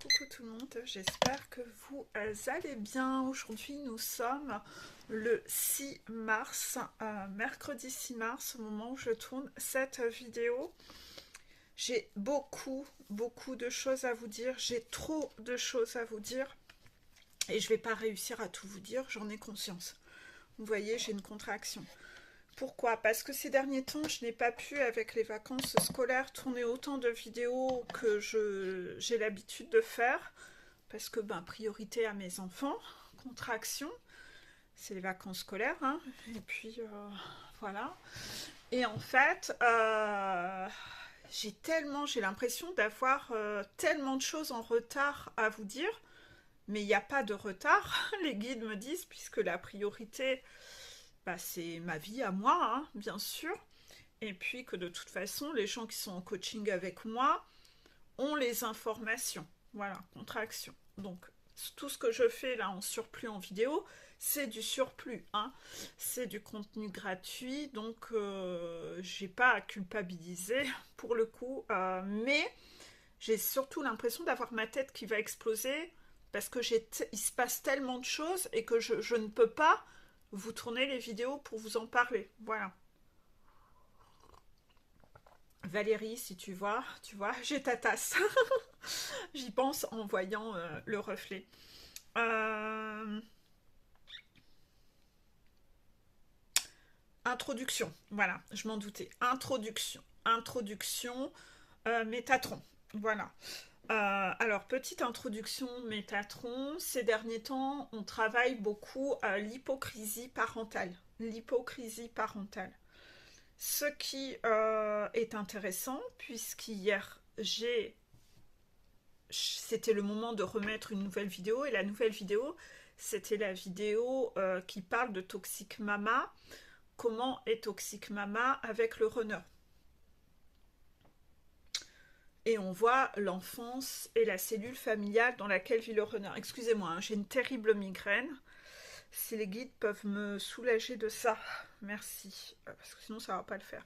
Coucou tout le monde, j'espère que vous allez bien. Aujourd'hui nous sommes le 6 mars, mercredi 6 mars, au moment où je tourne cette vidéo. J'ai beaucoup de choses à vous dire, j'ai trop de choses à vous dire et je vais pas réussir à tout vous dire, j'en ai conscience. Vous voyez, j'ai une contraction. Pourquoi? Parce que ces derniers temps, je n'ai pas pu, avec les vacances scolaires, tourner autant de vidéos que j'ai l'habitude de faire. Parce que, priorité à mes enfants, contraction, c'est les vacances scolaires, hein, et puis voilà. Et en fait, j'ai l'impression d'avoir tellement de choses en retard à vous dire, mais il n'y a pas de retard, les guides me disent, puisque la priorité, c'est ma vie à moi, hein, bien sûr, et puis que de toute façon, les gens qui sont en coaching avec moi ont les informations. Voilà, contraction. Donc, tout ce que je fais là en surplus en vidéo, c'est du surplus, hein. C'est du contenu gratuit, donc j'ai pas à culpabiliser pour le coup, mais j'ai surtout l'impression d'avoir ma tête qui va exploser parce que il se passe tellement de choses et que je ne peux pas vous tourner les vidéos pour vous en parler. Voilà. Valérie, si tu vois, j'ai ta tasse. J'y pense en voyant le reflet. Euh, Introduction, voilà, je m'en doutais. Introduction, Métatron. Voilà. Alors, petite introduction Métatron. Ces derniers temps, on travaille beaucoup à l'hypocrisie parentale. L'hypocrisie parentale. Ce qui est intéressant, puisqu'hier, c'était le moment de remettre une nouvelle vidéo, et la nouvelle vidéo, c'était la vidéo qui parle de Toxic Mama. Comment est Toxic Mama avec le runner. Et on voit l'enfance et la cellule familiale dans laquelle vit le runner. Excusez-moi, hein, j'ai une terrible migraine. Si les guides peuvent me soulager de ça, merci. Parce que sinon, ça va pas le faire.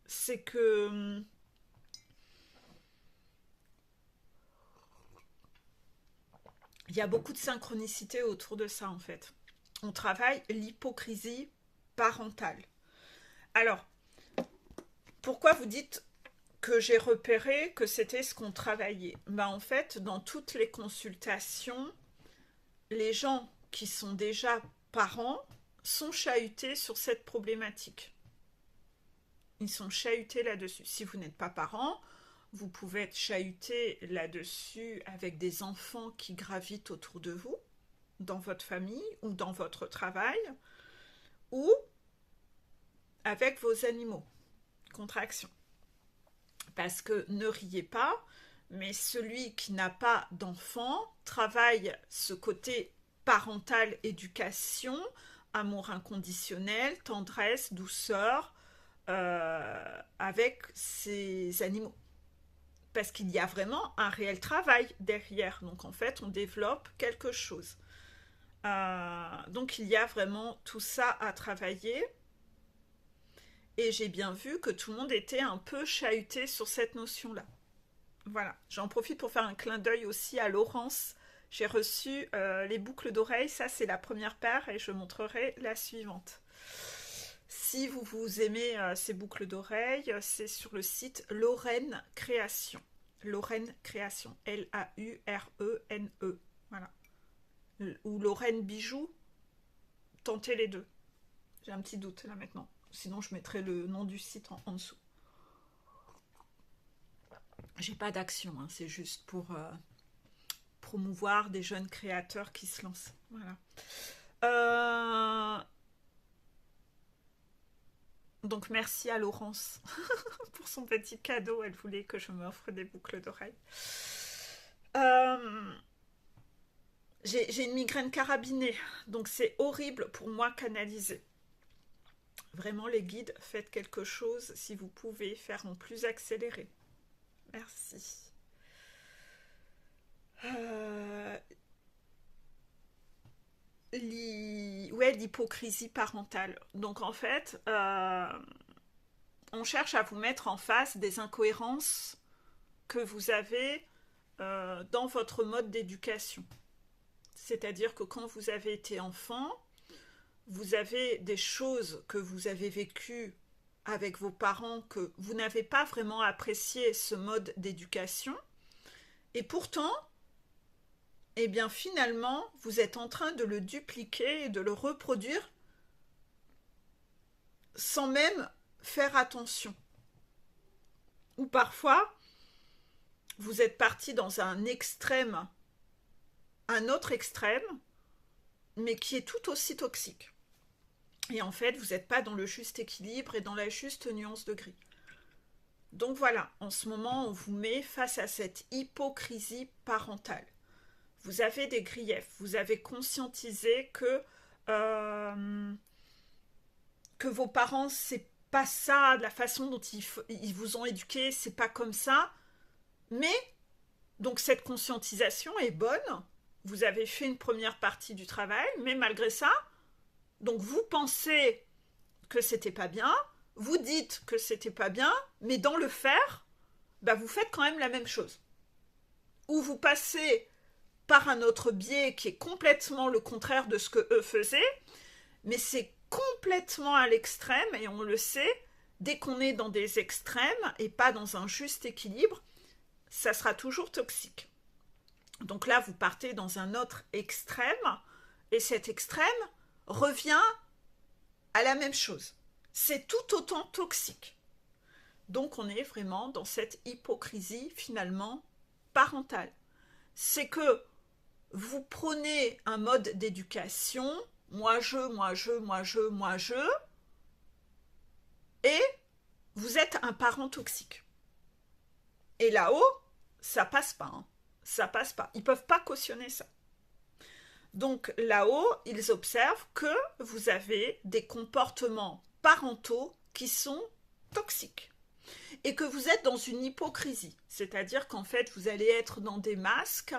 C'est que il y a beaucoup de synchronicité autour de ça, en fait. On travaille l'hypocrisie parentale. Alors, pourquoi vous dites que j'ai repéré que c'était ce qu'on travaillait? En fait, dans toutes les consultations, les gens qui sont déjà parents sont chahutés sur cette problématique. Ils sont chahutés là-dessus. Si vous n'êtes pas parent, vous pouvez être chahuté là-dessus avec des enfants qui gravitent autour de vous, dans votre famille ou dans votre travail, ou avec vos animaux. Contraction. Parce que ne riez pas, mais celui qui n'a pas d'enfant travaille ce côté parental, éducation, amour inconditionnel, tendresse, douceur avec ses animaux. Parce qu'il y a vraiment un réel travail derrière. Donc en fait, on développe quelque chose. Donc il y a vraiment tout ça à travailler. Et j'ai bien vu que tout le monde était un peu chahuté sur cette notion-là. Voilà, j'en profite pour faire un clin d'œil aussi à Laurence. J'ai reçu les boucles d'oreilles, ça c'est la première paire et je montrerai la suivante. Si vous aimez ces boucles d'oreilles, c'est sur le site Lorraine Création. Lorraine Création, Laurene. Voilà. Ou Lorraine Bijoux, tentez les deux. J'ai un petit doute là maintenant. Sinon, je mettrai le nom du site en dessous. J'ai pas d'action, hein, c'est juste pour promouvoir des jeunes créateurs qui se lancent. Voilà. Donc merci à Laurence pour son petit cadeau. Elle voulait que je m'offre des boucles d'oreilles. Euh, j'ai une migraine carabinée, donc c'est horrible pour moi canaliser. Vraiment les guides, faites quelque chose si vous pouvez faire en plus accéléré. Merci. Euh, ouais, l'hypocrisie parentale. Donc en fait, on cherche à vous mettre en face des incohérences que vous avez dans votre mode d'éducation. C'est-à-dire que quand vous avez été enfant, vous avez des choses que vous avez vécues avec vos parents que vous n'avez pas vraiment apprécié ce mode d'éducation. Et pourtant, eh bien finalement, vous êtes en train de le dupliquer et de le reproduire sans même faire attention. Ou parfois, vous êtes parti dans un extrême, un autre extrême, mais qui est tout aussi toxique. Et en fait, vous n'êtes pas dans le juste équilibre et dans la juste nuance de gris. Donc voilà, en ce moment, on vous met face à cette hypocrisie parentale. Vous avez des griefs, vous avez conscientisé que vos parents, c'est pas ça, la façon dont ils vous ont éduqué, c'est pas comme ça. Mais, donc cette conscientisation est bonne, vous avez fait une première partie du travail, mais malgré ça, donc vous pensez que c'était pas bien, vous dites que c'était pas bien, mais dans le faire, bah vous faites quand même la même chose. Ou vous passez par un autre biais qui est complètement le contraire de ce que eux faisaient, mais c'est complètement à l'extrême, et on le sait, dès qu'on est dans des extrêmes et pas dans un juste équilibre, ça sera toujours toxique. Donc là, vous partez dans un autre extrême, et cet extrême revient à la même chose. C'est tout autant toxique. Donc on est vraiment dans cette hypocrisie finalement parentale. C'est que vous prenez un mode d'éducation, moi je, et vous êtes un parent toxique. Et là-haut, ça passe pas. Hein. Ça passe pas. Ils peuvent pas cautionner ça. Donc là-haut, ils observent que vous avez des comportements parentaux qui sont toxiques. Et que vous êtes dans une hypocrisie. C'est-à-dire qu'en fait, vous allez être dans des masques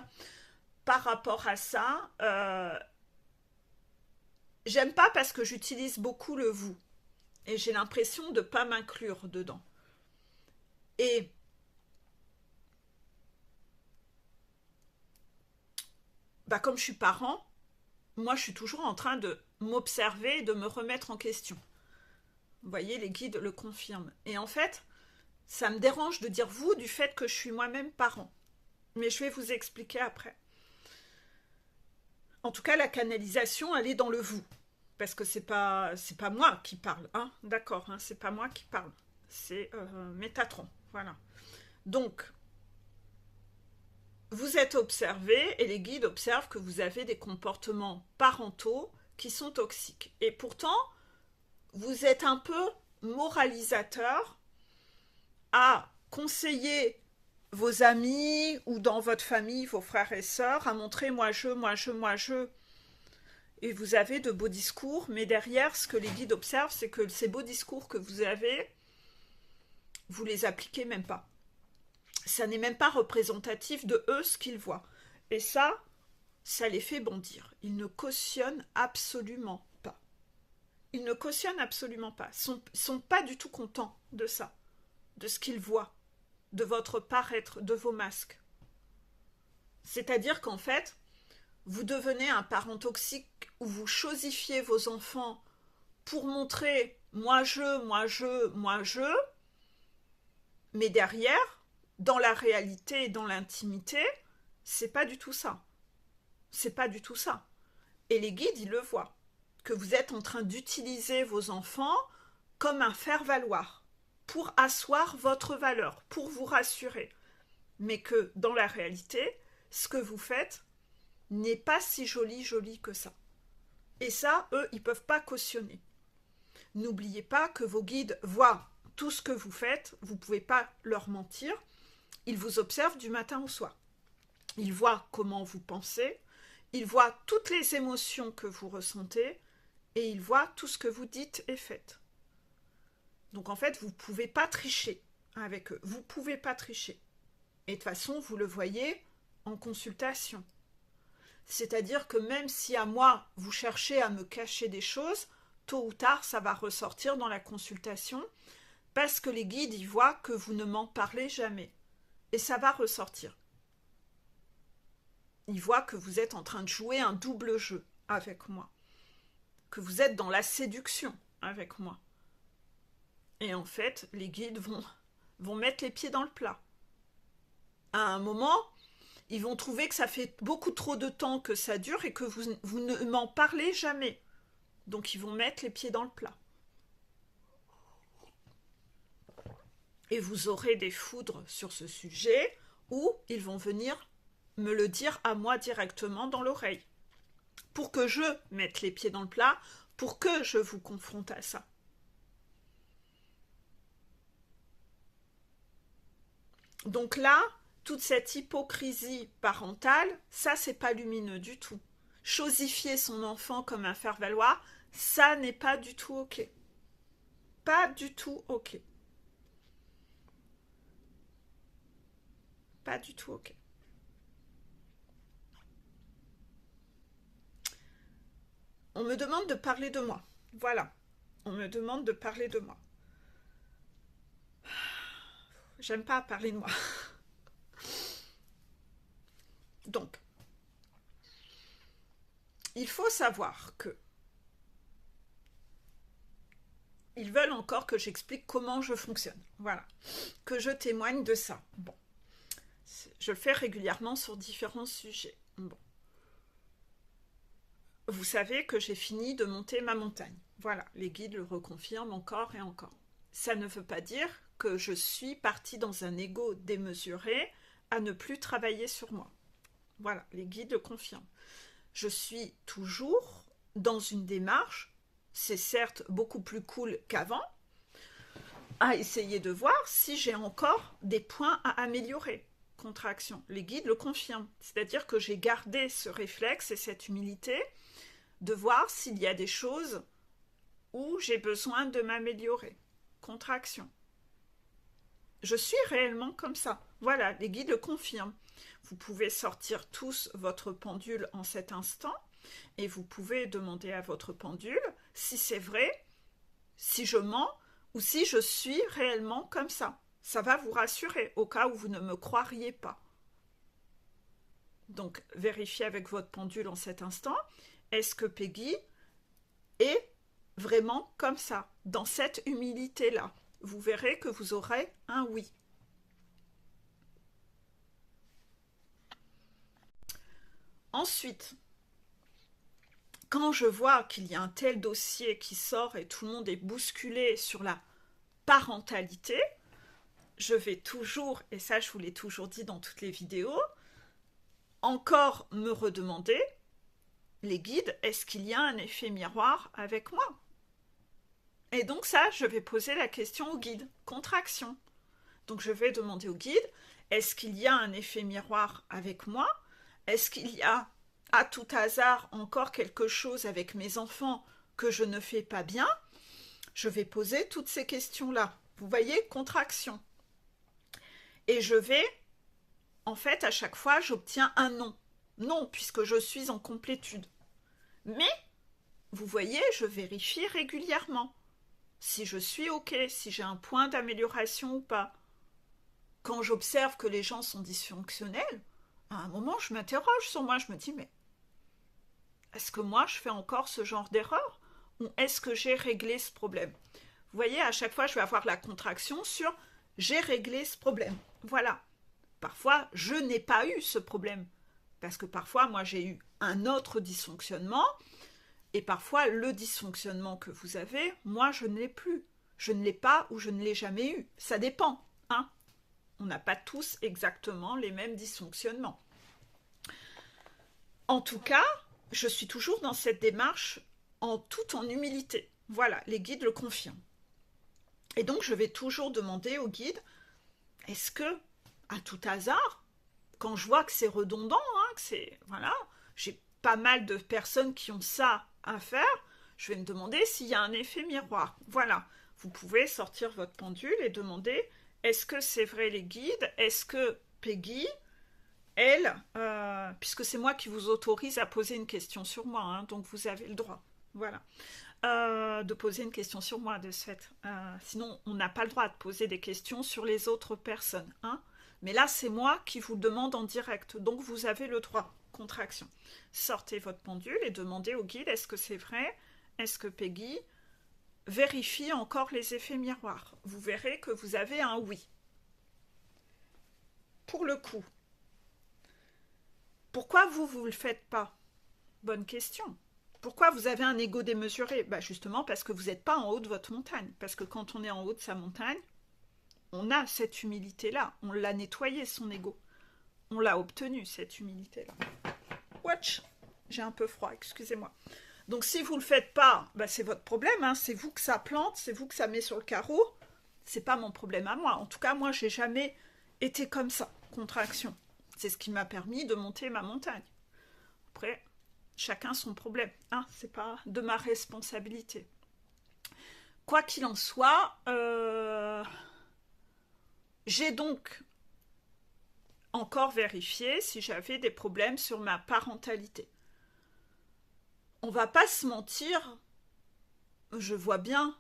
par rapport à ça. J'aime pas parce que j'utilise beaucoup le vous. Et j'ai l'impression de ne pas m'inclure dedans. Et bah, comme je suis parent, moi je suis toujours en train de m'observer et de me remettre en question. Vous voyez, les guides le confirment. Et en fait, ça me dérange de dire vous du fait que je suis moi-même parent. Mais je vais vous expliquer après. En tout cas, la canalisation, elle est dans le vous. Parce que c'est pas moi qui parle. Hein, d'accord, hein, c'est pas moi qui parle. C'est Métatron. Voilà. Donc, vous êtes observé et les guides observent que vous avez des comportements parentaux qui sont toxiques. Et pourtant, vous êtes un peu moralisateur à conseiller vos amis ou dans votre famille, vos frères et sœurs, à montrer moi je. Et vous avez de beaux discours, mais derrière, ce que les guides observent, c'est que ces beaux discours que vous avez, vous les appliquez même pas. Ça n'est même pas représentatif de eux ce qu'ils voient. Et ça les fait bondir. Ils ne cautionnent absolument pas. Ils ne cautionnent absolument pas. Ils sont pas du tout contents de ça, de ce qu'ils voient, de votre paraître, de vos masques. C'est-à-dire qu'en fait, vous devenez un parent toxique où vous chosifiez vos enfants pour montrer moi je, mais derrière, dans la réalité et dans l'intimité, c'est pas du tout ça. C'est pas du tout ça. Et les guides, ils le voient, que vous êtes en train d'utiliser vos enfants comme un faire-valoir pour asseoir votre valeur, pour vous rassurer. Mais que dans la réalité, ce que vous faites n'est pas si joli que ça. Et ça, eux, ils ne peuvent pas cautionner. N'oubliez pas que vos guides voient tout ce que vous faites, vous ne pouvez pas leur mentir. Ils vous observent du matin au soir. Ils voient comment vous pensez, ils voient toutes les émotions que vous ressentez et ils voient tout ce que vous dites et faites. Donc en fait, vous ne pouvez pas tricher avec eux. Vous ne pouvez pas tricher. Et de toute façon, vous le voyez en consultation. C'est-à-dire que même si à moi, vous cherchez à me cacher des choses, tôt ou tard, ça va ressortir dans la consultation Parce que les guides, ils voient que vous ne m'en parlez jamais. Et ça va ressortir. Ils voient que vous êtes en train de jouer un double jeu avec moi. Que vous êtes dans la séduction avec moi. Et en fait, les guides vont mettre les pieds dans le plat. À un moment, ils vont trouver que ça fait beaucoup trop de temps que ça dure et que vous ne m'en parlez jamais. Donc ils vont mettre les pieds dans le plat. Et vous aurez des foudres sur ce sujet ou ils vont venir me le dire à moi directement dans l'oreille. Pour que je mette les pieds dans le plat, pour que je vous confronte à ça. Donc là, toute cette hypocrisie parentale, ça c'est pas lumineux du tout. Chosifier son enfant comme un faire-valoir, ça n'est pas du tout ok. Pas du tout ok. Pas du tout ok. On me demande de parler de moi. Voilà. On me demande de parler de moi. J'aime pas parler de moi. Donc, il faut savoir que ils veulent encore que j'explique comment je fonctionne. Voilà. Que je témoigne de ça. Bon. Je le fais régulièrement sur différents sujets. Bon. Vous savez que j'ai fini de monter ma montagne. Voilà, les guides le reconfirment encore et encore. Ça ne veut pas dire que je suis partie dans un ego démesuré à ne plus travailler sur moi. Voilà, les guides le confirment. Je suis toujours dans une démarche, c'est certes beaucoup plus cool qu'avant, à essayer de voir si j'ai encore des points à améliorer. Contraction. Les guides le confirment. C'est-à-dire que j'ai gardé ce réflexe et cette humilité de voir s'il y a des choses où j'ai besoin de m'améliorer. Contraction. Je suis réellement comme ça. Voilà, les guides le confirment. Vous pouvez sortir tous votre pendule en cet instant et vous pouvez demander à votre pendule si c'est vrai, si je mens ou si je suis réellement comme ça. Ça va vous rassurer au cas où vous ne me croiriez pas. Donc, vérifiez avec votre pendule en cet instant, est-ce que Peggy est vraiment comme ça, dans cette humilité-là? Vous verrez que vous aurez un oui. Ensuite, quand je vois qu'il y a un tel dossier qui sort et tout le monde est bousculé sur la parentalité, je vais toujours, et ça je vous l'ai toujours dit dans toutes les vidéos, encore me redemander, les guides, est-ce qu'il y a un effet miroir avec moi? Et donc ça, je vais poser la question au guide, contraction. Donc je vais demander au guide, est-ce qu'il y a un effet miroir avec moi? Est-ce qu'il y a, à tout hasard, encore quelque chose avec mes enfants que je ne fais pas bien? Je vais poser toutes ces questions-là. Vous voyez, contraction. Et je vais, en fait, à chaque fois, j'obtiens un non. Non, puisque je suis en complétude. Mais, vous voyez, je vérifie régulièrement si je suis OK, si j'ai un point d'amélioration ou pas. Quand j'observe que les gens sont dysfonctionnels, à un moment, je m'interroge sur moi. Je me dis, mais est-ce que moi, je fais encore ce genre d'erreur? Ou est-ce que j'ai réglé ce problème? Vous voyez, à chaque fois, je vais avoir la contraction sur « j'ai réglé ce problème ». Voilà. Parfois, je n'ai pas eu ce problème. Parce que parfois, moi, j'ai eu un autre dysfonctionnement. Et parfois, le dysfonctionnement que vous avez, moi, je ne l'ai plus. Je ne l'ai pas ou je ne l'ai jamais eu. Ça dépend. Hein. On n'a pas tous exactement les mêmes dysfonctionnements. En tout cas, je suis toujours dans cette démarche tout en humilité. Voilà, les guides le confirment. Et donc, je vais toujours demander au guide, est-ce que, à tout hasard, quand je vois que c'est redondant, que c'est, voilà, j'ai pas mal de personnes qui ont ça à faire, je vais me demander s'il y a un effet miroir. Voilà, vous pouvez sortir votre pendule et demander, est-ce que c'est vrai les guides? Est-ce que Peggy, elle, puisque c'est moi qui vous autorise à poser une question sur moi, donc vous avez le droit. Voilà. de poser une question sur moi de ce fait. Sinon, on n'a pas le droit de poser des questions sur les autres personnes. Hein. Mais là, c'est moi qui vous demande en direct. Donc, vous avez le droit. Contraction. Sortez votre pendule et demandez au guide, est-ce que c'est vrai? Est-ce que Peggy vérifie encore les effets miroirs? Vous verrez que vous avez un oui. Pour le coup, pourquoi vous ne le faites pas? Bonne question. Pourquoi vous avez un ego démesuré? Bah justement parce que vous n'êtes pas en haut de votre montagne. Parce que quand on est en haut de sa montagne, on a cette humilité-là. On l'a nettoyé, son ego. On l'a obtenu, cette humilité-là. Watch. J'ai un peu froid, excusez-moi. Donc si vous ne le faites pas, bah, c'est votre problème. Hein. C'est vous que ça plante, c'est vous que ça met sur le carreau. C'est pas mon problème à moi. En tout cas, moi, j'ai jamais été comme ça. Contraction. C'est ce qui m'a permis de monter ma montagne. Après, chacun son problème. Hein, c'est pas de ma responsabilité. Quoi qu'il en soit, j'ai donc encore vérifié si j'avais des problèmes sur ma parentalité. On va pas se mentir, je vois bien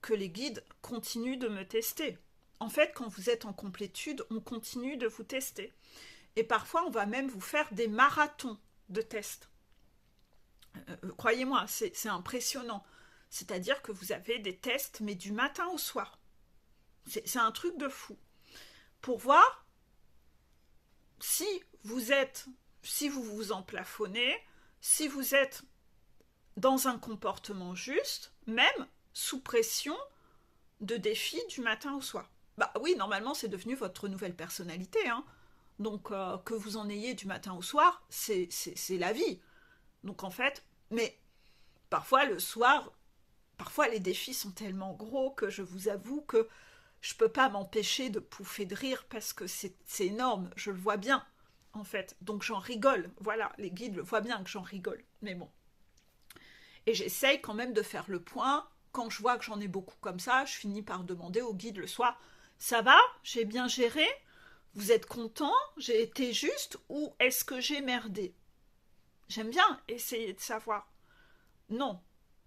que les guides continuent de me tester. En fait, quand vous êtes en complétude, on continue de vous tester. Et parfois, on va même vous faire des marathons de tests. Croyez-moi, c'est impressionnant. C'est-à-dire que vous avez des tests, mais du matin au soir. C'est un truc de fou. Pour voir si vous vous emplafonnez, si vous êtes dans un comportement juste, même sous pression de défis du matin au soir. Bah oui, normalement, c'est devenu votre nouvelle personnalité. Hein. Donc, que vous en ayez du matin au soir, c'est la vie. Donc, en fait, mais parfois, le soir, parfois, les défis sont tellement gros que je vous avoue que je peux pas m'empêcher de pouffer de rire parce que c'est énorme, je le vois bien, en fait. Donc, j'en rigole. Voilà, les guides le voient bien que j'en rigole. Mais bon. Et j'essaye quand même de faire le point. Quand je vois que j'en ai beaucoup comme ça, je finis par demander au guide le soir, ça va? J'ai bien géré? Vous êtes content? J'ai été juste? Ou est-ce que j'ai merdé? J'aime bien essayer de savoir. Non,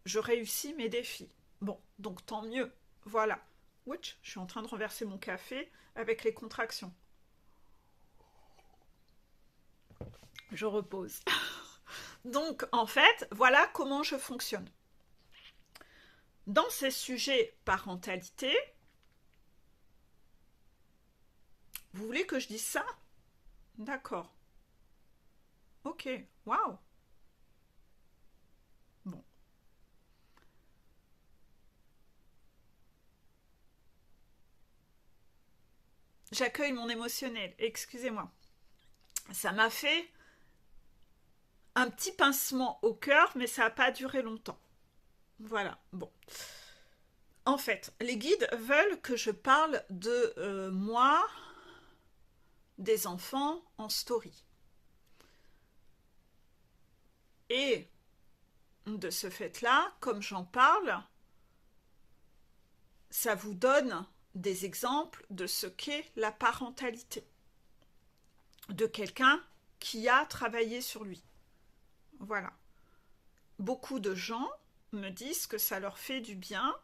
je réussis mes défis. Bon, donc tant mieux. Voilà. Ouch, je suis en train de renverser mon café avec les contractions. Je repose. Donc, en fait, voilà comment je fonctionne. Dans ces sujets parentalité, vous voulez que je dise ça? D'accord. Ok. Waouh. Bon. J'accueille mon émotionnel. Excusez-moi. Ça m'a fait un petit pincement au cœur, mais ça n'a pas duré longtemps. Voilà. Bon. En fait, les guides veulent que je parle de moi, des enfants en story. Et de ce fait-là, comme j'en parle, ça vous donne des exemples de ce qu'est la parentalité de quelqu'un qui a travaillé sur lui. Voilà. Beaucoup de gens me disent que ça leur fait du bien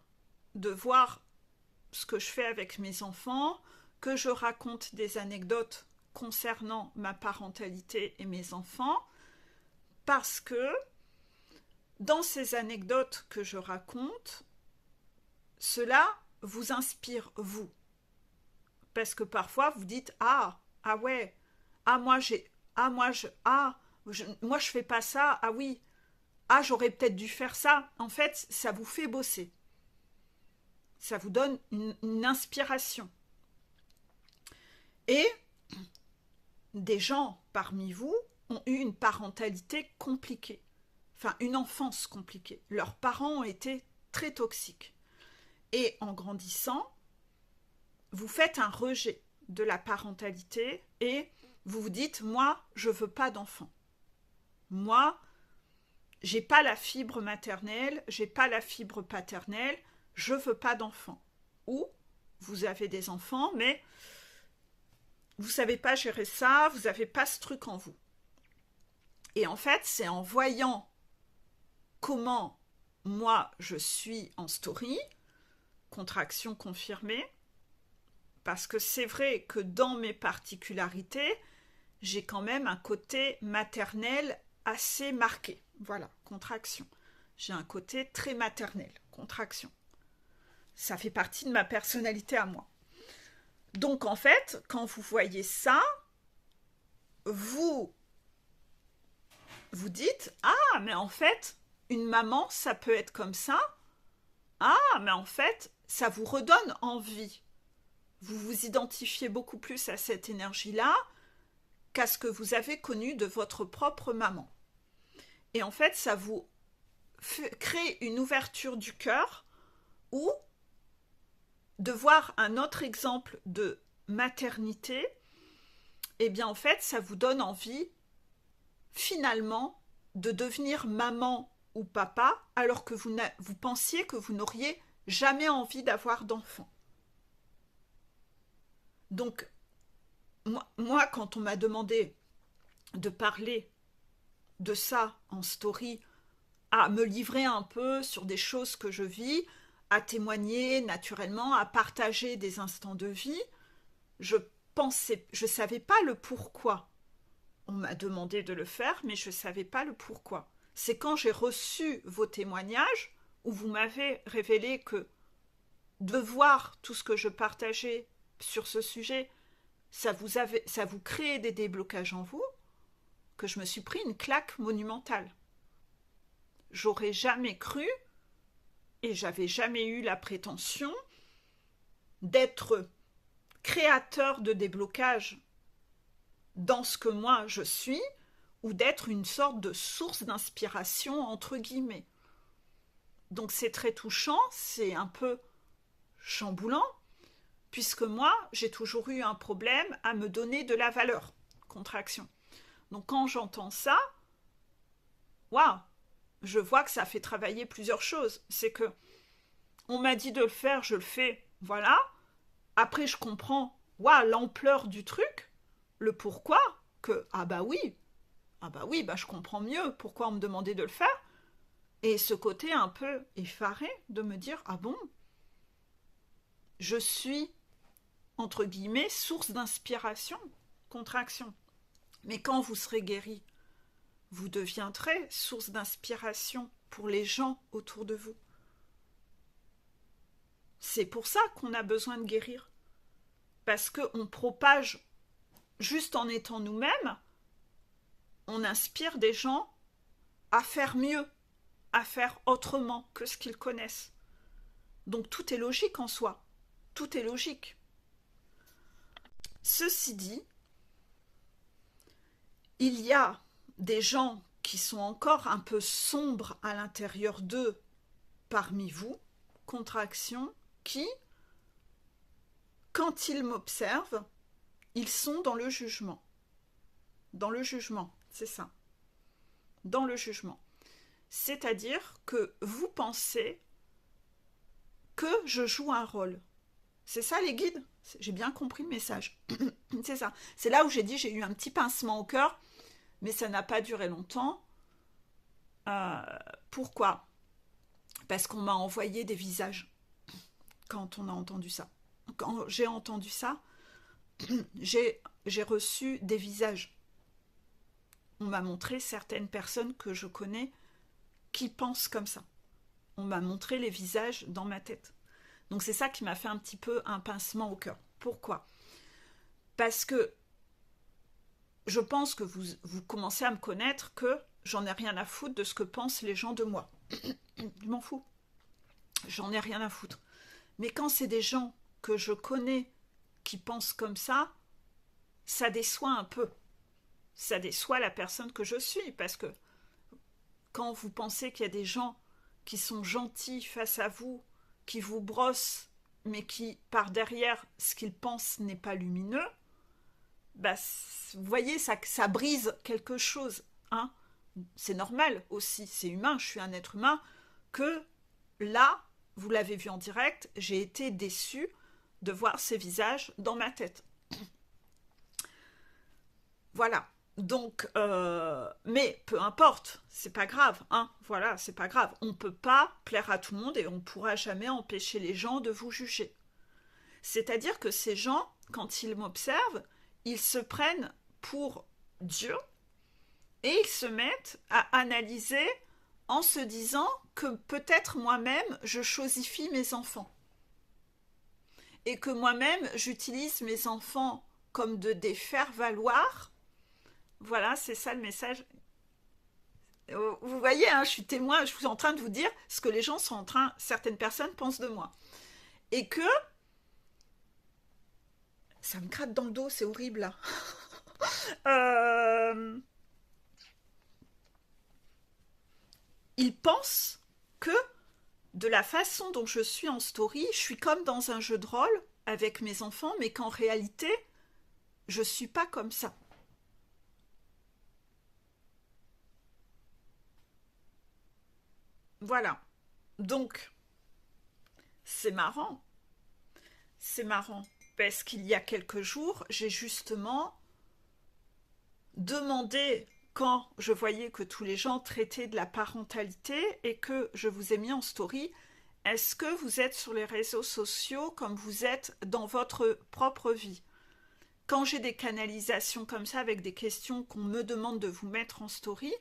de voir ce que je fais avec mes enfants, que je raconte des anecdotes concernant ma parentalité et mes enfants, parce que dans ces anecdotes que je raconte, cela vous inspire, vous. Parce que parfois, vous dites « Ah, ah ouais, ah moi j'ai, ah moi je fais pas ça, ah oui, ah j'aurais peut-être dû faire ça. » En fait, ça vous fait bosser. Ça vous donne une inspiration. Et des gens parmi vous ont eu une parentalité compliquée. Enfin, une enfance compliquée. Leurs parents ont été très toxiques. Et en grandissant, vous faites un rejet de la parentalité et vous vous dites, moi, je veux pas d'enfant. Moi, j'ai pas la fibre maternelle, j'ai pas la fibre paternelle, je veux pas d'enfant. Ou vous avez des enfants, mais vous savez pas gérer ça, vous avez pas ce truc en vous. Et en fait, c'est en voyant comment moi, je suis en story, contraction confirmée, parce que c'est vrai que dans mes particularités, j'ai quand même un côté maternel assez marqué. Voilà, contraction. J'ai un côté très maternel, contraction. Ça fait partie de ma personnalité à moi. Donc en fait, quand vous voyez ça, vous vous dites, ah, mais en fait, une maman, ça peut être comme ça. Ah, mais en fait, ça vous redonne envie. Vous vous identifiez beaucoup plus à cette énergie-là qu'à ce que vous avez connu de votre propre maman. Et en fait, ça vous crée une ouverture du cœur ou de voir un autre exemple de maternité, eh bien en fait, ça vous donne envie finalement de devenir maman ou papa alors que vous pensiez que vous n'auriez jamais envie d'avoir d'enfant. Donc, moi, quand on m'a demandé de parler de ça en story, à me livrer un peu sur des choses que je vis, à témoigner naturellement, à partager des instants de vie, je savais pas le pourquoi. On m'a demandé de le faire, mais je savais pas le pourquoi. C'est quand j'ai reçu vos témoignages où vous m'avez révélé que de voir tout ce que je partageais sur ce sujet, ça vous créait des déblocages en vous, que je me suis pris une claque monumentale. J'aurais jamais cru, et j'avais jamais eu la prétention d'être créateur de déblocage dans ce que moi je suis, ou d'être une sorte de source d'inspiration entre guillemets. Donc c'est très touchant, c'est un peu chamboulant, puisque moi j'ai toujours eu un problème à me donner de la valeur, contraction. Donc quand j'entends ça, waouh, je vois que ça fait travailler plusieurs choses. C'est que on m'a dit de le faire, je le fais, voilà. Après je comprends, waouh, l'ampleur du truc, le pourquoi, que ah bah oui, je comprends mieux pourquoi on me demandait de le faire. Et ce côté un peu effaré de me dire, ah bon, je suis, entre guillemets, source d'inspiration, contraction. Mais quand vous serez guéri, vous deviendrez source d'inspiration pour les gens autour de vous. C'est pour ça qu'on a besoin de guérir. Parce qu'on propage, juste en étant nous-mêmes, on inspire des gens à faire mieux, à faire autrement que ce qu'ils connaissent. Donc tout est logique en soi. Tout est logique. Ceci dit, il y a des gens qui sont encore un peu sombres à l'intérieur d'eux parmi vous, contraction, qui, quand ils m'observent, ils sont dans le jugement. Dans le jugement, c'est ça. Dans le jugement. C'est-à-dire que vous pensez que je joue un rôle. C'est ça les guides? J'ai bien compris le message. C'est ça. C'est là où j'ai eu un petit pincement au cœur, mais ça n'a pas duré longtemps. Pourquoi? Parce qu'on m'a envoyé des visages quand on a entendu ça. Quand j'ai entendu ça, j'ai reçu des visages. On m'a montré certaines personnes que je connais qui pensent comme ça. On m'a montré les visages dans ma tête. Donc c'est ça qui m'a fait un petit peu un pincement au cœur. Pourquoi? Parce que je pense que vous commencez à me connaître, que j'en ai rien à foutre de ce que pensent les gens de moi. Je m'en fous. J'en ai rien à foutre. Mais quand c'est des gens que je connais qui pensent comme ça déçoit un peu. Ça déçoit la personne que je suis, parce que quand vous pensez qu'il y a des gens qui sont gentils face à vous, qui vous brossent, mais qui, par derrière, ce qu'ils pensent n'est pas lumineux, bah, vous voyez, ça brise quelque chose. Hein. C'est normal aussi, c'est humain, je suis un être humain, que là, vous l'avez vu en direct, j'ai été déçue de voir ces visages dans ma tête. Voilà. Donc, mais peu importe, c'est pas grave, hein, voilà, c'est pas grave. On peut pas plaire à tout le monde et on pourra jamais empêcher les gens de vous juger. C'est-à-dire que ces gens, quand ils m'observent, ils se prennent pour Dieu et ils se mettent à analyser en se disant que peut-être moi-même je chosifie mes enfants et que moi-même j'utilise mes enfants comme de des faire-valoir. Voilà, c'est ça le message. Vous voyez, hein, je suis témoin, je suis en train de vous dire ce que les gens sont en train, certaines personnes pensent de moi. Et que ça me gratte dans le dos, c'est horrible là. Euh, ils pensent que de la façon dont je suis en story, je suis comme dans un jeu de rôle avec mes enfants, mais qu'en réalité, je suis pas comme ça. Voilà. Donc, c'est marrant. C'est marrant. Parce qu'il y a quelques jours, j'ai justement demandé, quand je voyais que tous les gens traitaient de la parentalité et que je vous ai mis en story, est-ce que vous êtes sur les réseaux sociaux comme vous êtes dans votre propre vie? Quand j'ai des canalisations comme ça avec des questions qu'on me demande de vous mettre en story,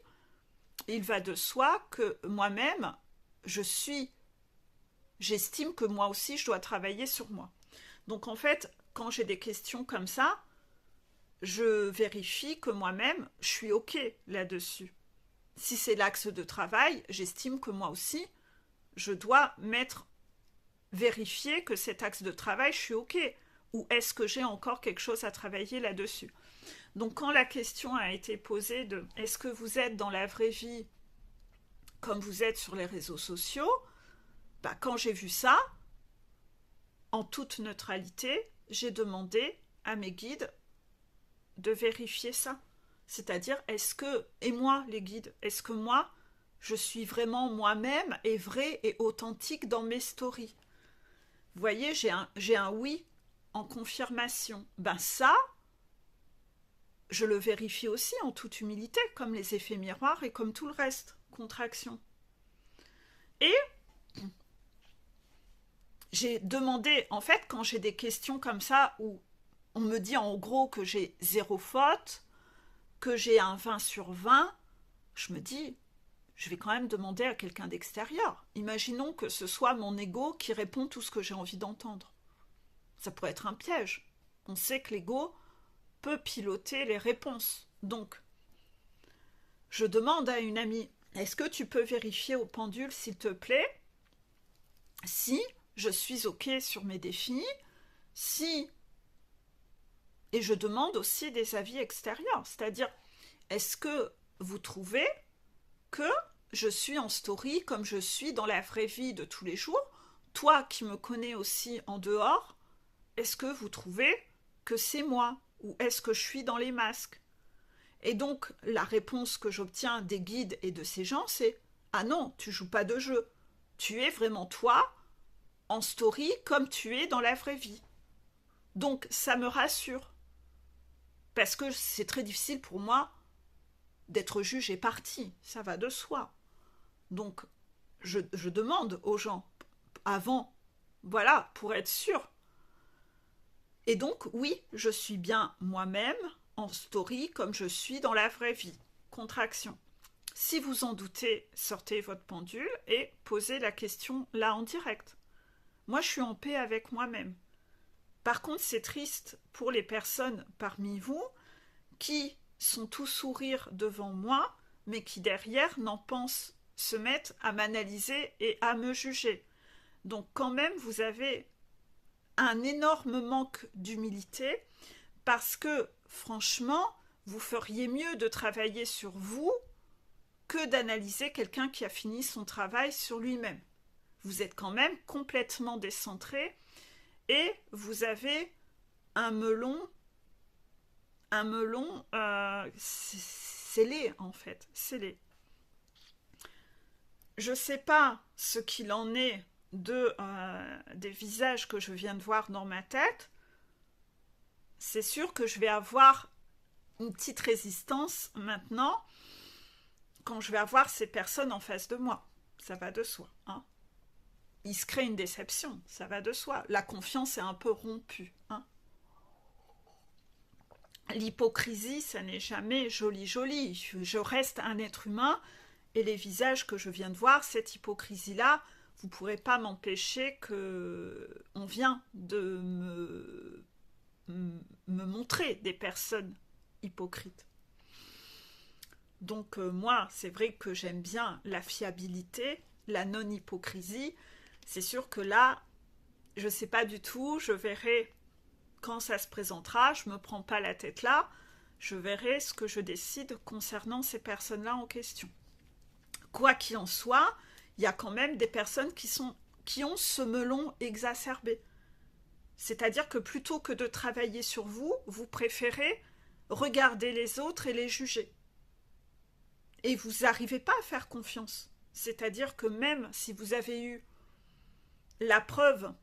il va de soi que moi-même, je suis, j'estime que moi aussi je dois travailler sur moi. Donc en fait, quand j'ai des questions comme ça, je vérifie que moi-même, je suis OK là-dessus. Si c'est l'axe de travail, j'estime que moi aussi, je dois mettre, vérifier que cet axe de travail, je suis OK. Ou est-ce que j'ai encore quelque chose à travailler là-dessus? Donc quand la question a été posée de est-ce que vous êtes dans la vraie vie comme vous êtes sur les réseaux sociaux, bah, quand j'ai vu ça, en toute neutralité, j'ai demandé à mes guides de vérifier ça. C'est-à-dire, est-ce que, et moi les guides, est-ce que moi, je suis vraiment moi-même et vrai et authentique dans mes stories? Vous voyez, j'ai un oui en confirmation. Ben ça, je le vérifie aussi en toute humilité, comme les effets miroirs et comme tout le reste, contraction. Et j'ai demandé, en fait, quand j'ai des questions comme ça, où on me dit en gros que j'ai zéro faute, que j'ai un 20 sur 20, je me dis, je vais quand même demander à quelqu'un d'extérieur. Imaginons que ce soit mon ego qui répond tout ce que j'ai envie d'entendre. Ça pourrait être un piège. On sait que l'ego peut piloter les réponses. Donc, je demande à une amie, est-ce que tu peux vérifier au pendule, s'il te plaît, si je suis OK sur mes défis, si... Et je demande aussi des avis extérieurs, c'est-à-dire, est-ce que vous trouvez que je suis en story comme je suis dans la vraie vie de tous les jours? Toi qui me connais aussi en dehors, est-ce que vous trouvez que c'est moi? Ou est-ce que je suis dans les masques? Et donc, la réponse que j'obtiens des guides et de ces gens, c'est ah non, tu joues pas de jeu. Tu es vraiment toi, en story, comme tu es dans la vraie vie. Donc, ça me rassure. Parce que c'est très difficile pour moi d'être juge et partie. Ça va de soi. Donc, je demande aux gens avant, voilà, pour être sûr. Et donc, oui, je suis bien moi-même en story comme je suis dans la vraie vie. Contraction. Si vous en doutez, sortez votre pendule et posez la question là en direct. Moi, je suis en paix avec moi-même. Par contre, c'est triste pour les personnes parmi vous qui sont tout sourire devant moi, mais qui derrière n'en pensent se mettre à m'analyser et à me juger. Donc quand même, vous avez un énorme manque d'humilité parce que franchement, vous feriez mieux de travailler sur vous que d'analyser quelqu'un qui a fini son travail sur lui-même. Vous êtes quand même complètement décentré et vous avez un melon, scellé en fait, scellé. Je ne sais pas ce qu'il en est des visages que je viens de voir dans ma tête. C'est sûr que je vais avoir une petite résistance maintenant quand je vais avoir ces personnes en face de moi. Ça va de soi. Hein. Il se crée une déception, ça va de soi. La confiance est un peu rompue. Hein. L'hypocrisie, ça n'est jamais joli joli. Je reste un être humain et les visages que je viens de voir, cette hypocrisie-là, vous ne pourrez pas m'empêcher que on vient de me montrer des personnes hypocrites. Donc moi, c'est vrai que j'aime bien la fiabilité, la non-hypocrisie. C'est sûr que là, je ne sais pas du tout, je verrai quand ça se présentera, je ne me prends pas la tête là, je verrai ce que je décide concernant ces personnes-là en question. Quoi qu'il en soit, il y a quand même des personnes qui ont ce melon exacerbé. C'est-à-dire que plutôt que de travailler sur vous, vous préférez regarder les autres et les juger. Et vous n'arrivez pas à faire confiance. C'est-à-dire que même si vous avez eu la preuve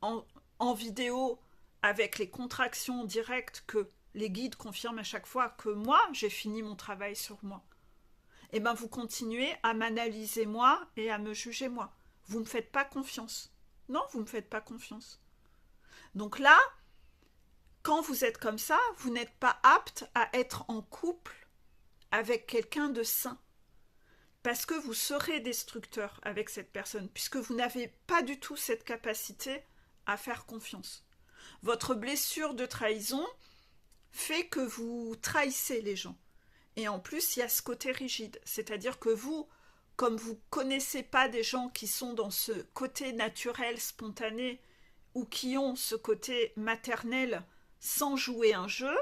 en vidéo avec les contractions directes que les guides confirment à chaque fois que moi, j'ai fini mon travail sur moi, et bien vous continuez à m'analyser moi et à me juger moi. Vous ne me faites pas confiance. Non, vous ne me faites pas confiance. Donc là, quand vous êtes comme ça, vous n'êtes pas apte à être en couple avec quelqu'un de sain. Parce que vous serez destructeur avec cette personne, puisque vous n'avez pas du tout cette capacité à faire confiance. Votre blessure de trahison fait que vous trahissez les gens. Et en plus, il y a ce côté rigide. C'est-à-dire que vous, comme vous ne connaissez pas des gens qui sont dans ce côté naturel, spontané, ou qui ont ce côté maternel sans jouer un jeu,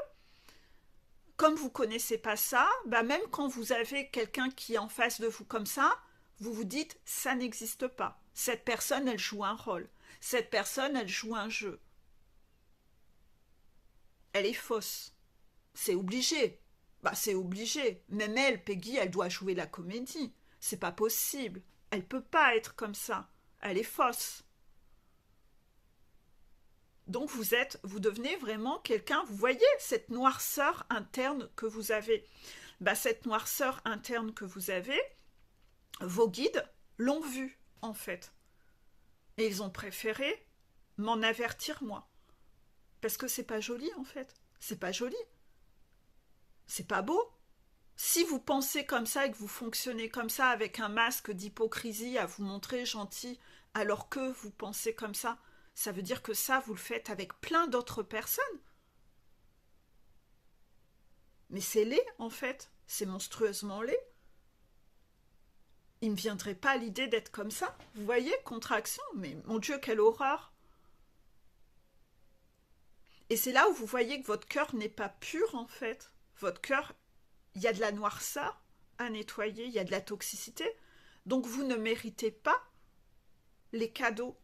comme vous ne connaissez pas ça, bah même quand vous avez quelqu'un qui est en face de vous comme ça, vous vous dites, ça n'existe pas. Cette personne, elle joue un rôle. Cette personne, elle joue un jeu. Elle est fausse. C'est obligé. Bah, c'est obligé. Même elle, Peggy, elle doit jouer la comédie. C'est pas possible. Elle peut pas être comme ça. Elle est fausse. Donc vous devenez vraiment quelqu'un, vous voyez cette noirceur interne que vous avez. Bah, cette noirceur interne que vous avez, vos guides l'ont vue en fait. Et ils ont préféré m'en avertir moi. Parce que c'est pas joli en fait. C'est pas joli. C'est pas beau. Si vous pensez comme ça et que vous fonctionnez comme ça avec un masque d'hypocrisie à vous montrer gentil alors que vous pensez comme ça veut dire que ça, vous le faites avec plein d'autres personnes. Mais c'est laid, en fait. C'est monstrueusement laid. Il ne me viendrait pas l'idée d'être comme ça. Vous voyez, contraction. Mais mon Dieu, quelle horreur. Et c'est là où vous voyez que votre cœur n'est pas pur, en fait. Votre cœur, il y a de la noirceur à nettoyer, il y a de la toxicité. Donc vous ne méritez pas les cadeaux.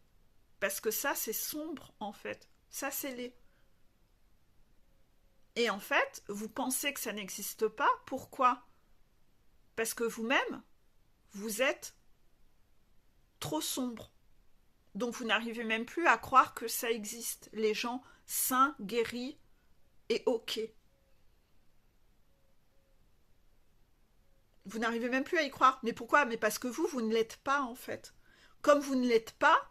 Parce que ça, c'est sombre, en fait. Ça, c'est laid. Et en fait, vous pensez que ça n'existe pas. Pourquoi? Parce que vous-même, vous êtes trop sombre. Donc vous n'arrivez même plus à croire que ça existe. Les gens sains, guéris et ok. Vous n'arrivez même plus à y croire. Mais pourquoi? Mais parce que vous ne l'êtes pas, en fait. Comme vous ne l'êtes pas,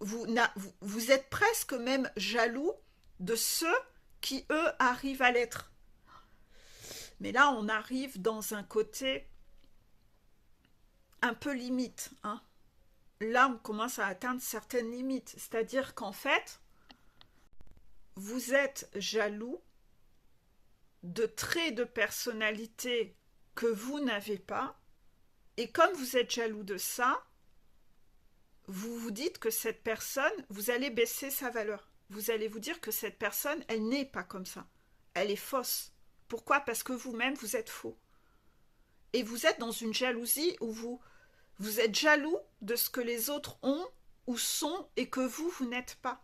vous êtes presque même jaloux de ceux qui, eux, arrivent à l'être. Mais là, on arrive dans un côté un peu limite. Hein. Là, on commence à atteindre certaines limites. C'est-à-dire qu'en fait, vous êtes jaloux de traits de personnalité que vous n'avez pas. Et comme vous êtes jaloux de ça, vous vous dites que cette personne, vous allez baisser sa valeur. Vous allez vous dire que cette personne, elle n'est pas comme ça. Elle est fausse. Pourquoi? Parce que vous-même, vous êtes faux. Et vous êtes dans une jalousie où vous êtes jaloux de ce que les autres ont ou sont et que vous n'êtes pas.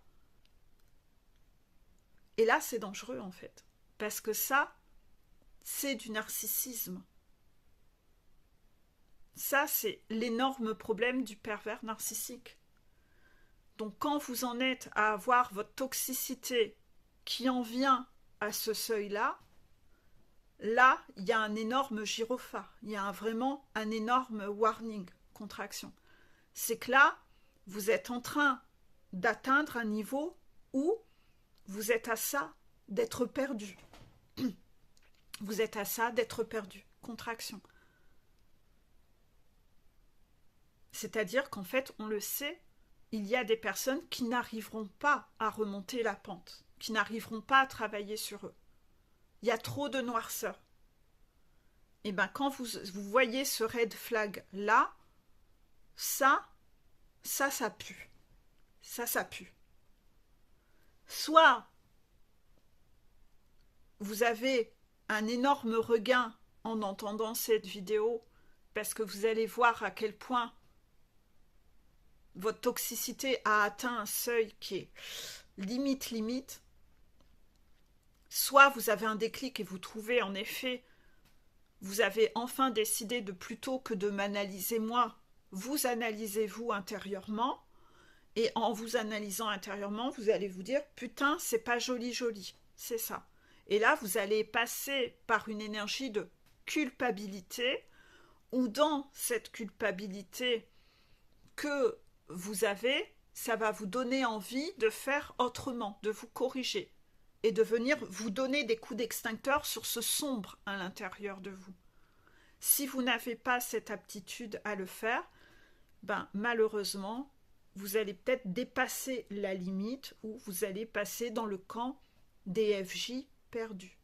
Et là, c'est dangereux en fait. Parce que ça, c'est du narcissisme. Ça, c'est l'énorme problème du pervers narcissique. Donc quand vous en êtes à avoir votre toxicité qui en vient à ce seuil-là, là, il y a un énorme gyrophare. Il y a vraiment un énorme warning, contraction. C'est que là, vous êtes en train d'atteindre un niveau où vous êtes à ça d'être perdu. Vous êtes à ça d'être perdu. Contraction. C'est-à-dire qu'en fait, on le sait, il y a des personnes qui n'arriveront pas à remonter la pente, qui n'arriveront pas à travailler sur eux. Il y a trop de noirceur. Et bien, quand vous voyez ce red flag là, ça pue. Ça pue. Soit vous avez un énorme regain en entendant cette vidéo, parce que vous allez voir à quel point votre toxicité a atteint un seuil qui est limite. Soit vous avez un déclic et vous trouvez en effet, vous avez enfin décidé de plutôt que de m'analyser moi, vous analysez-vous intérieurement, et en vous analysant intérieurement, vous allez vous dire, putain, c'est pas joli, c'est ça. Et là, vous allez passer par une énergie de culpabilité, où dans cette culpabilité que vous avez, ça va vous donner envie de faire autrement, de vous corriger, et de venir vous donner des coups d'extincteur sur ce sombre à l'intérieur de vous. Si vous n'avez pas cette aptitude à le faire, ben malheureusement, vous allez peut-être dépasser la limite ou vous allez passer dans le camp des FJ perdus.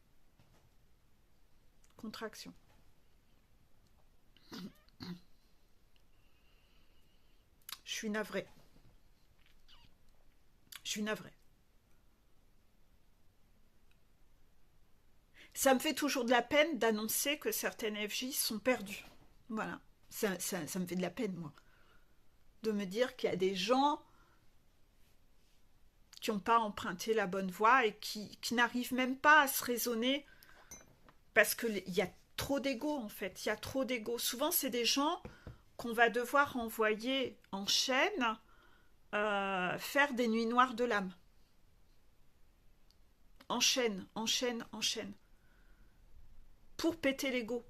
Contraction. Je suis navrée. Ça me fait toujours de la peine d'annoncer que certaines FJ sont perdues. Voilà. Ça me fait de la peine, moi. De me dire qu'il y a des gens qui n'ont pas emprunté la bonne voie et qui n'arrivent même pas à se raisonner parce qu'il y a trop d'ego, en fait. Il y a trop d'ego. Souvent, c'est des gens qu'on va devoir envoyer en chaîne faire des nuits noires de l'âme. En chaîne. Pour péter l'ego.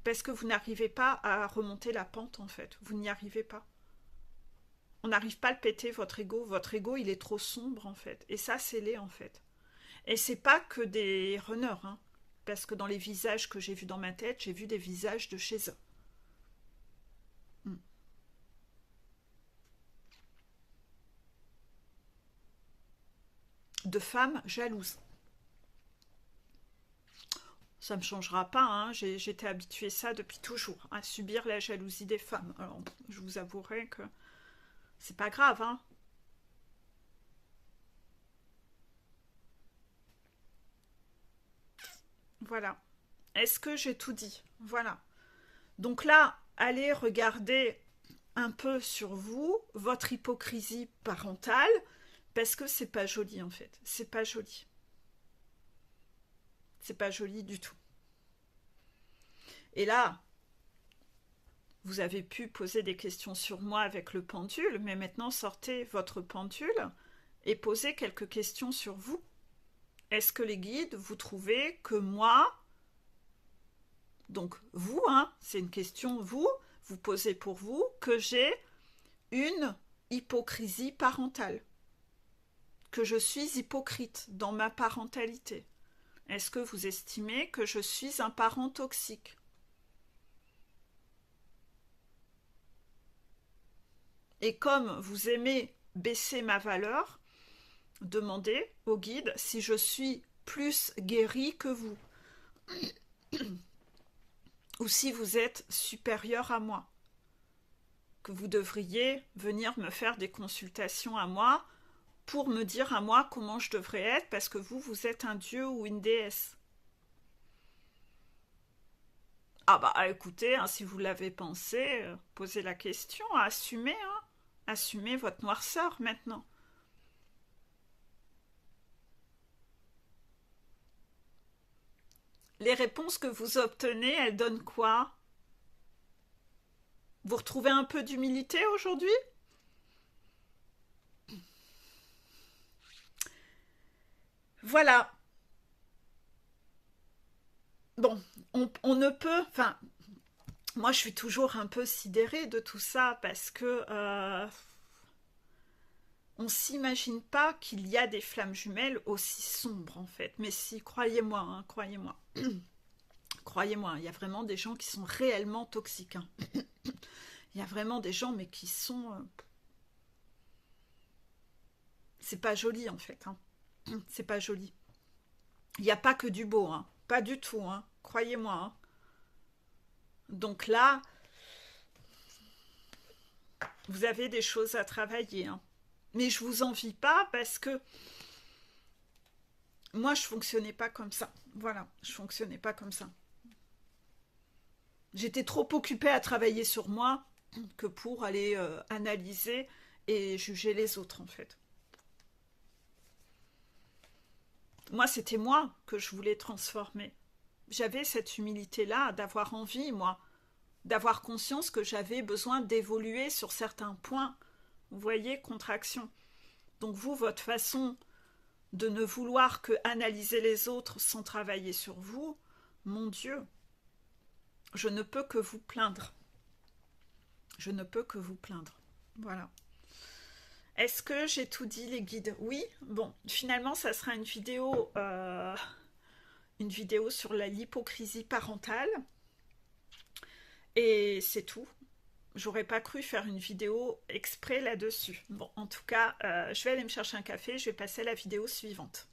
Parce que vous n'arrivez pas à remonter la pente, en fait. Vous n'y arrivez pas. On n'arrive pas à le péter, votre ego. Votre ego, il est trop sombre, en fait. Et ça, c'est laid, en fait. Et c'est pas que des runners, hein. Parce que dans les visages que j'ai vus dans ma tête, j'ai vu des visages de chez eux. De femmes jalouses. Ça ne me changera pas, hein. J'étais habituée ça depuis toujours, à subir la jalousie des femmes. Alors, je vous avouerai que c'est pas grave, hein. Voilà. Est-ce que j'ai tout dit? Voilà. Donc là, allez regarder un peu sur vous, votre hypocrisie parentale, parce que c'est pas joli en fait. C'est pas joli. C'est pas joli du tout. Et là, vous avez pu poser des questions sur moi avec le pendule, mais maintenant sortez votre pendule et posez quelques questions sur vous. Est-ce que les guides, vous trouvez que moi, donc vous, hein, c'est une question, vous posez pour vous, que j'ai une hypocrisie parentale, que je suis hypocrite dans ma parentalité? Est-ce que vous estimez que je suis un parent toxique? Et comme vous aimez baisser ma valeur, demandez au guide si je suis plus guéri que vous. Ou si vous êtes supérieur à moi. Que vous devriez venir me faire des consultations à moi pour me dire à moi comment je devrais être parce que vous êtes un dieu ou une déesse. Ah bah écoutez, hein, si vous l'avez pensé, posez la question, assumez, hein. Assumez votre noirceur maintenant. Les réponses que vous obtenez, elles donnent quoi? Vous retrouvez un peu d'humilité aujourd'hui? Voilà. bon, on ne peut... Enfin, moi, je suis toujours un peu sidérée de tout ça parce que on s'imagine pas qu'il y a des flammes jumelles aussi sombres, en fait. Mais si, croyez-moi, hein, croyez-moi. Croyez-moi, il y a vraiment des gens qui sont réellement toxiques, hein. Il y a vraiment des gens, mais qui sont... c'est pas joli, en fait, hein. C'est pas joli. Il n'y a pas que du beau, hein. Pas du tout, hein. Croyez-moi, hein. Donc là, vous avez des choses à travailler, hein. Mais je vous envie pas parce que moi, je fonctionnais pas comme ça. Voilà, je fonctionnais pas comme ça. J'étais trop occupée à travailler sur moi que pour aller analyser et juger les autres, en fait. Moi, c'était moi que je voulais transformer. J'avais cette humilité-là d'avoir envie, moi, d'avoir conscience que j'avais besoin d'évoluer sur certains points. Vous voyez, contraction. Donc vous, votre façon de ne vouloir que analyser les autres sans travailler sur vous, mon Dieu, je ne peux que vous plaindre. Je ne peux que vous plaindre. Voilà. Est-ce que j'ai tout dit, les guides? Oui. Bon, finalement, ça sera une vidéo sur l'hypocrisie parentale. Et c'est tout. J'aurais pas cru faire une vidéo exprès là-dessus. Bon, en tout cas, je vais aller me chercher un café. Je vais passer à la vidéo suivante.